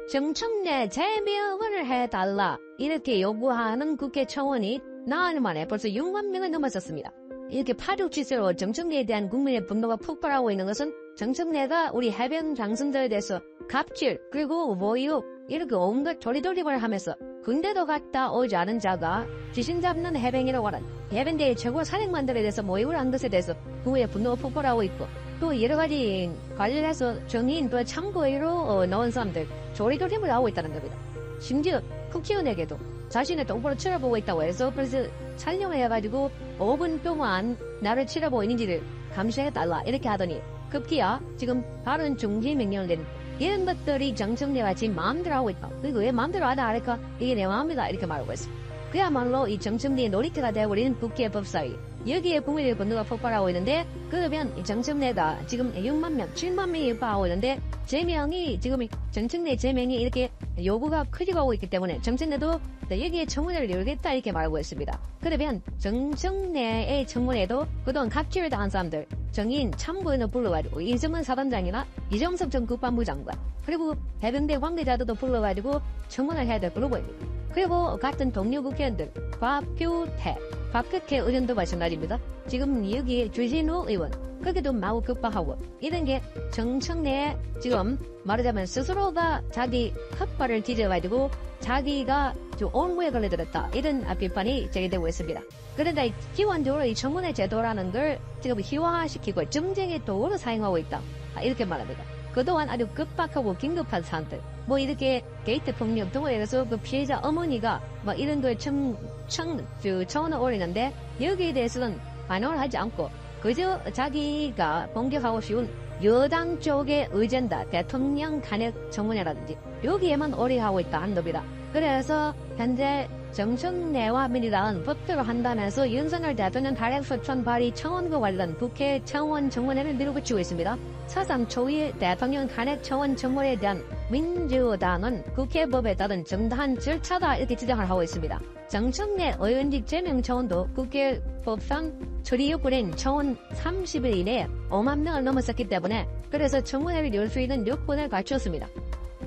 정청래 제명을 해달라 이렇게 요구하는 국회 청원이 나흘 만에 벌써 6만 명을 넘어섰습니다. 이렇게 파죽지세로 정청래에 대한 국민의 분노가 폭발하고 있는 것은 정청래가 우리 해변 장선들에 대해서 갑질 그리고 모욕 이렇게 온갖 조리돌림을 하면서 군대도 갔다 오지 않은 자가 귀신 잡는 해병이라고 하는 해병대의 최고 사령관들에 대해서 모욕을 한 것에 대해서 국민의 분노가 폭발하고 있고 또 여러 가지 관련해서 정의인 또 참고인으로 넣은 사람들 조리돌림을 하고 있다는 겁니다. 심지어 국회의원에게도 자신의 똑바로 쳐다보고 있다고 해서 그래서 촬영을 해가지고 5분 동안 나를 쳐다보고 있는지를 감시해달라 이렇게 하더니 급기야 지금 바른 중지 명령을 내린 이런 것들이 정청래가 지금 마음대로 하고 있다. 그리고 왜 마음대로 하다 하니까 이게 내 마음이다 이렇게 말하고 있습니다. 그야말로 이 정청래의 놀이터가 되어버린 국회 법사위 여기에 국민의 분노가 폭발하고 있는데 그러면 이 정청래가 지금 6만 명, 7만 명이 입하고 있는데 제명이 지금 정청래 제명이 이렇게 요구가 커지고 있기 때문에 정청래도 여기에 청문회를 열겠다 이렇게 말하고 있습니다. 그러면 정청래의 청문회도 그동안 갑질을 당한 사람들 정의인 참고인을 불러가지고 이정은 사단장이나 이정석 전 국방부 장관 그리고 해병대 관계자들도 불러가지고 청문을 해야 될 걸로 보입니다. 그리고 같은 동료 국회의원들 박규태, 박극혜 의원도 마찬가지입니다. 지금 여기 주진우 의원 그렇게도 마구 급박하고 이런 게 정청래 지금 말하자면 스스로가 자기 헛발을 뒤져가지고 자기가 옹호에 걸려들었다 이런 비판이 제기되고 있습니다. 그런데 기본적으로 이 청문회 제도라는 걸 지금 희화화시키고 정쟁의 도구로 사용하고 있다 이렇게 말합니다. 그동안 아주 급박하고 긴급한 사안들 뭐 이렇게 게이트 폭력 등으로 해서 그 피해자 어머니가 막 이런 거에 청원을 올리는데 여기에 대해서는 반응을 하지 않고 그저 자기가 공격하고 쉬운 여당 쪽의 의젠다 대통령 탄핵 청문회라든지 여기에만 올인하고 있다 하는 겁니다. 그래서 현재 정청래와 민주당은 법대로 한다면서 윤석열 대통령 탄핵 소추안 발의 청원과 관련 국회 청원 청문회를 밀어붙이고 있습니다. 사상 초유의 대통령 탄핵 청원 청문회에 대한 민주당은 국회법에 따른 정당한 절차다 이렇게 주장을 하고 있습니다. 정청래 의원직 제명 청원도 국회법상 처리 요건인 청원 30일 이내에 5만 명을 넘었었기 때문에 그래서 청문회를 열 수 있는 요건을 갖추었습니다.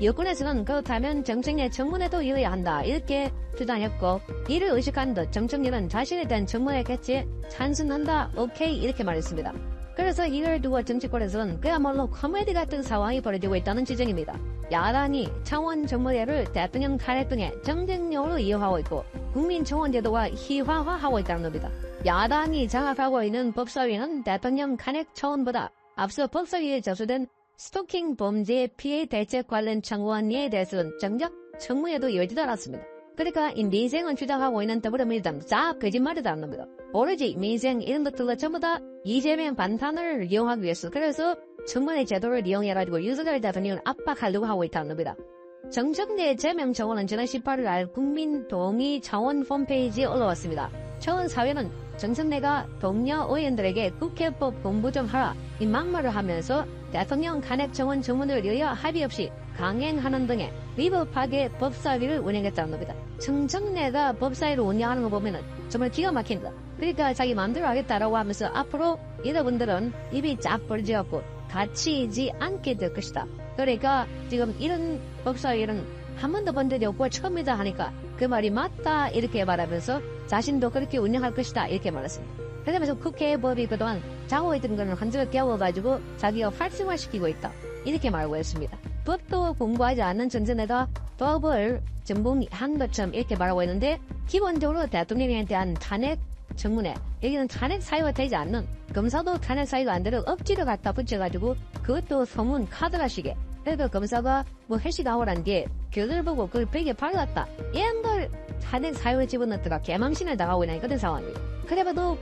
여권에서는 그렇다면 정청래 청문회도 열어야 한다 이렇게 주장했고 이를 의식한 듯 정청래는 자신에 대한 청문회 개최에 찬성한다 오케이 이렇게 말했습니다. 그래서 이를 두고 정치권에서는 그야말로 코미디 같은 상황이 벌어지고 있다는 지적입니다. 야당이 청원 청문회를 대통령 탄핵 등의 정쟁용으로 이용하고 있고 국민청원 제도와 희화화하고 있다는 겁니다. 야당이 장악하고 있는 법사위는 대통령 탄핵 청원보다 앞서 법사위에 접수된 스토킹 범죄 피해 대책 관련 청원에 대해서는 정작 청문회도 열지도 않았습니다. 그러니까 이 민생을 주장하고 있는 더불어민주당 싹 거짓말이라는 겁니다. 오로지 민생 이런 것들로 전부 다 이재명 반탄을 이용하기 위해서 그래서 청문회 제도를 이용해가지고 윤석열 대통령을 압박하려고 하고 있다는 겁니다. 정청래 제명 청원은 지난 18일 날 국민 동의 청원 홈페이지에 올라왔습니다. 청원 사회는 정청래가 동료 의원들에게 국회법 공부 좀 하라 이 막말을 하면서 대통령 탄핵 청원 청문을 여야 합의 없이 강행하는 등의 위법하게 법사위를 운영했다는 겁니다. 정청래가 법사위를 운영하는 거 보면은 정말 기가 막힌다. 그러니까 자기 마음대로 하겠다라고 하면서 앞으로 여러분들은 입이 쫙 벌어지었고 갇히지 않게 될 것이다. 그러니까 지금 이런 법사위는 한 번도 본 적이 없고 처음이다 하니까 그 말이 맞다 이렇게 말하면서 자신도 그렇게 운영할 것이다 이렇게 말했습니다. 그러면서 국회법이 그동안 장고있던 것을 한적을 깨워가지고 자기가 활성화시키고 있다 이렇게 말하고 있습니다. 법도 공부하지 않는 전전에다 법을 전공한 것처럼 이렇게 말하고 있는데 기본적으로 대통령에 대한 탄핵 청문회 여기는 탄핵 사유가 되지 않는 검사도 탄핵 사유가 안 되는 억지로 갖다 붙여가지고 그것도 소문 카드라시게 그래서 검사가 뭐 회식하고 난 뒤에 결을 보고 그걸 벽에 박았다 이런 걸 탄핵 사유에 집어넣다가 개망신을 당하고 있는 그런 상황이에요. 그래봐도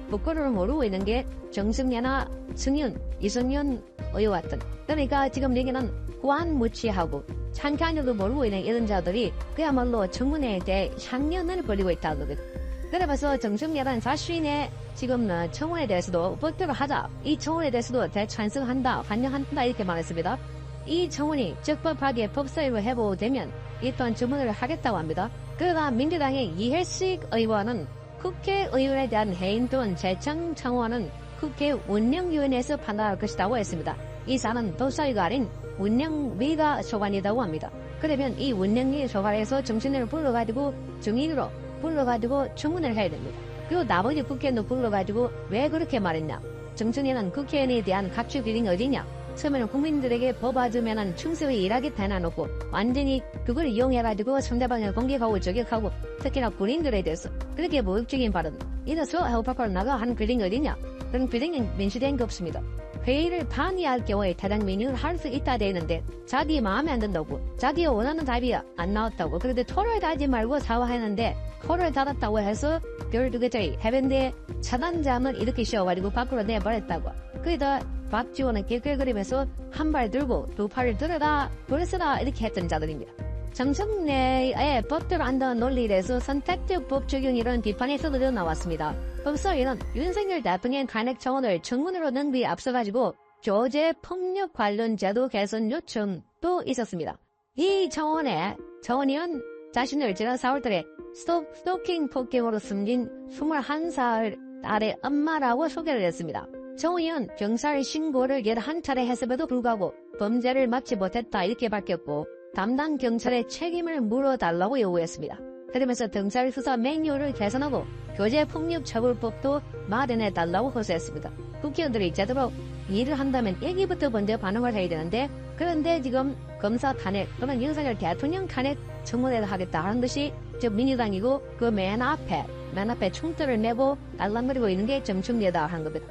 부끄러움을 모르고 있는 게 정승래나 승윤, 이승윤 의원 같은 그러니까 지금 여기는 고안무치하고 창간일도 모르고 있는 이런 자들이 그야말로 청문회에 대해 향연을 벌이고 있다는 거거든. 그래서 정승래는 자신의 지금 청원에 대해서도 법대로 하자. 이 청원에 대해서도 대찬성한다, 환영한다 이렇게 말했습니다. 이 청원이 적법하게 법사위로 해보되면 이 또한 주문을 하겠다고 합니다. 그러나 민주당의 이해식 의원은 국회의원에 대한 해임 또는 재청 청원은 국회 운영위원회에서 판단할 것이라고 했습니다. 이 사안은 법사위가 아닌 운영위가 소관이라고 합니다. 그러면 이 운영위 소관에서 정청래를 불러가지고 증인으로 불러가지고 청문회를 해야 됩니다. 그리고 나머지 국회의원도 불러가지고 왜 그렇게 말했냐. 정청래는 국회의원에 대한 각주 비리가 어디냐. 처음에는 국민들에게 뽑아주면 충성히 일하겠다 해놔놓고 완전히 그걸 이용해가지고 상대방을 공격하고 저격하고 특히나 군인들에 대해서 그렇게 모욕적인 발언. 이래서 해외 밖으로 나가 하는 비리가 어디냐. 그런 비리는 민주된 게 없습니다. 회의를 방해할 경우에 타당 민의를 할 수 있다 되는데 자기 마음에 안 든다고 자기가 원하는 답이 안 나왔다고 그런데 토를 달지 말고 사과했는데 토를 달았다고 해서 별두개짜리 해변대 차단잠을 이렇게 씌워가지고 밖으로 내버렸다고. 그러다 박지원은 길길거리면서 한 발 들고 두 팔을 들어라 벌써라 이렇게 했던 자들입니다. 정청래의 법대로 한다는 논리에서 선택적 법 적용 이런 비판에서도 나왔습니다. 법사위는 윤석열 대통령 탄핵 청원을 청문회로 넘기 앞서가지고 조제 폭력 관련 제도 개선 요청도 있었습니다. 이 청원에 정원위원 자신을 지난 4월달에 스토킹 폭행으로 숨진 21살 딸의 엄마라고 소개를 했습니다. 정의원 경찰 신고를 11차례 했음에도 불구하고 범죄를 막지 못했다 이렇게 밝혔고 담당 경찰의 책임을 물어달라고 요구했습니다. 그러면서 경찰 수사 매뉴얼을 개선하고 교제폭력처벌법도 마련해달라고 호소했습니다. 국회의원들이 제대로 일을 한다면 얘기부터 먼저 반응을 해야 되는데 그런데 지금 검사 탄핵 또는 윤석열 대통령 탄핵 청문회를 하겠다 하는 것이 즉 민주당이고 그 맨 앞에 총대를 메고 알랑거리고 있는 게 정청래다 하는 겁니다.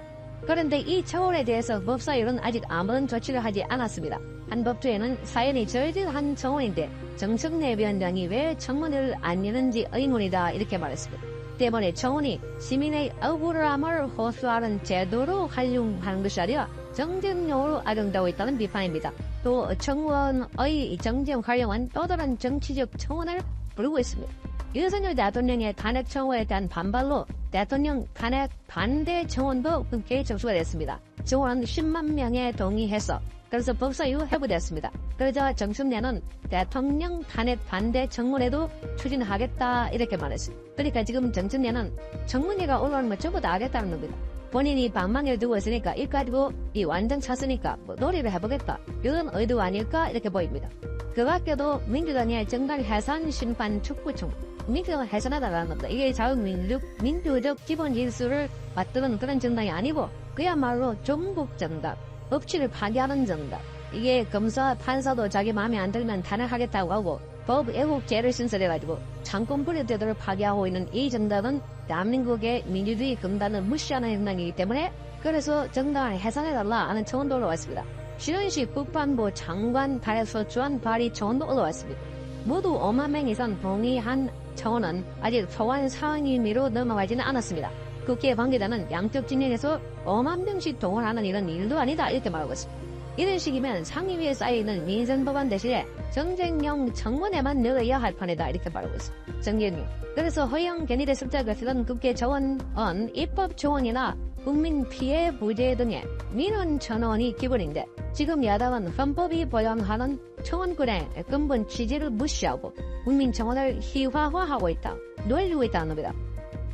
그런데 이 청원에 대해서 법사위는 아직 아무런 조치를 하지 않았습니다. 한 법조에는 사연이 저질한 청원인데 정청래 위원장이 왜 청문회를 안 여는지 의문이다 이렇게 말했습니다. 때문에 청원이 시민의 억울함을 호소하는 제도로 활용하는 것이 아니라 정쟁용으로 악용되고 있다는 비판입니다. 또 청원의 정쟁 활용은 또 다른 정치적 청원을 부르고 있습니다. 윤석열 대통령의 탄핵 청원에 대한 반발로 대통령 탄핵 반대 청원도 함께 접수가 됐습니다. 청원은 10만 명에 동의해서 그래서 법사위 회부됐습니다. 그러자 정청래는 대통령 탄핵 반대 청문회도 추진하겠다 이렇게 말했습니다. 그러니까 지금 정청래는 청문회가 올라오는 거 전부 다 하겠다는 겁니다. 본인이 방망이를 두고 있으니까 일 가지고 이 완전 찼으니까 놀이를 해보겠다. 이런 의도 아닐까 이렇게 보입니다. 그 밖에도 민주당의 정당 해산 심판 촉구청 민주당을 해산하다라는 겁니다. 이게 자유민주적 기본 질서를 받드는 그런 정당이 아니고 그야말로 종북 정당, 법치를 파괴하는 정당. 이게 검사, 판사도 자기 마음에 안 들면 탄핵하겠다고 하고 법 애국죄를 신설해가지고 창권불의 제도를 파괴하고 있는 이 정당은 대한민국의 민주주의 근간을 무시하는 정당이기 때문에 그래서 정당을 해산해달라 하는 청원도 올라왔습니다. 신원식 국방부 장관 발에서 주한 발의 청원도 올라왔습니다. 모두 5만 명 이상 동의한 청원은 아직 소관 상임위로 넘어가지는 않았습니다. 국회 관계자는 양쪽 진영에서 5만 명씩 동원하는 이런 일도 아니다 이렇게 말하고 있습니다. 이런 식이면 상임위에 쌓여있는 민생법안 대신에 정쟁용 청문회만 열어야 할 판이다 이렇게 말하고 있습니다. 정쟁용. 그래서 허용 견일의 습작을 쓰던 국회 정원은 입법 조언이나 국민 피해 부재 등의 민원 전원이 기본인데 지금 야당은 헌법이 보장하는 청원권의 근본 취지를 무시하고 국민 청원을 희화화하고 있다. 놀리고 있다는 겁니다.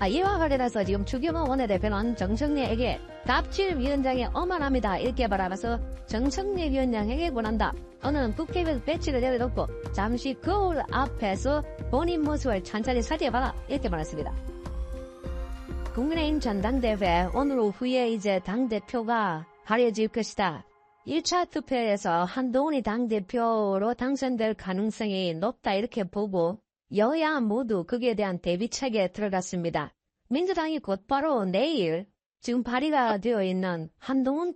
이와 관련해서 지금 추경호 원내대표는 정청래에게 갑질 위원장의 어만합니다 이렇게 말하면서 정청래 위원장에게 권한다. 오늘은 국회의원 배치를 내려놓고 잠시 거울 앞에서 본인 모습을 천천히 살펴봐라 이렇게 말했습니다. 국민의힘 전당대회 오늘 오후에 이제 당대표가 가려질 것이다. 1차 투표에서 한동훈이 당대표로 당선될 가능성이 높다 이렇게 보고 여야 모두 거기에 대한 대비책에 들어갔습니다. 민주당이 곧바로 내일 지금 발의가 되어 있는 한동훈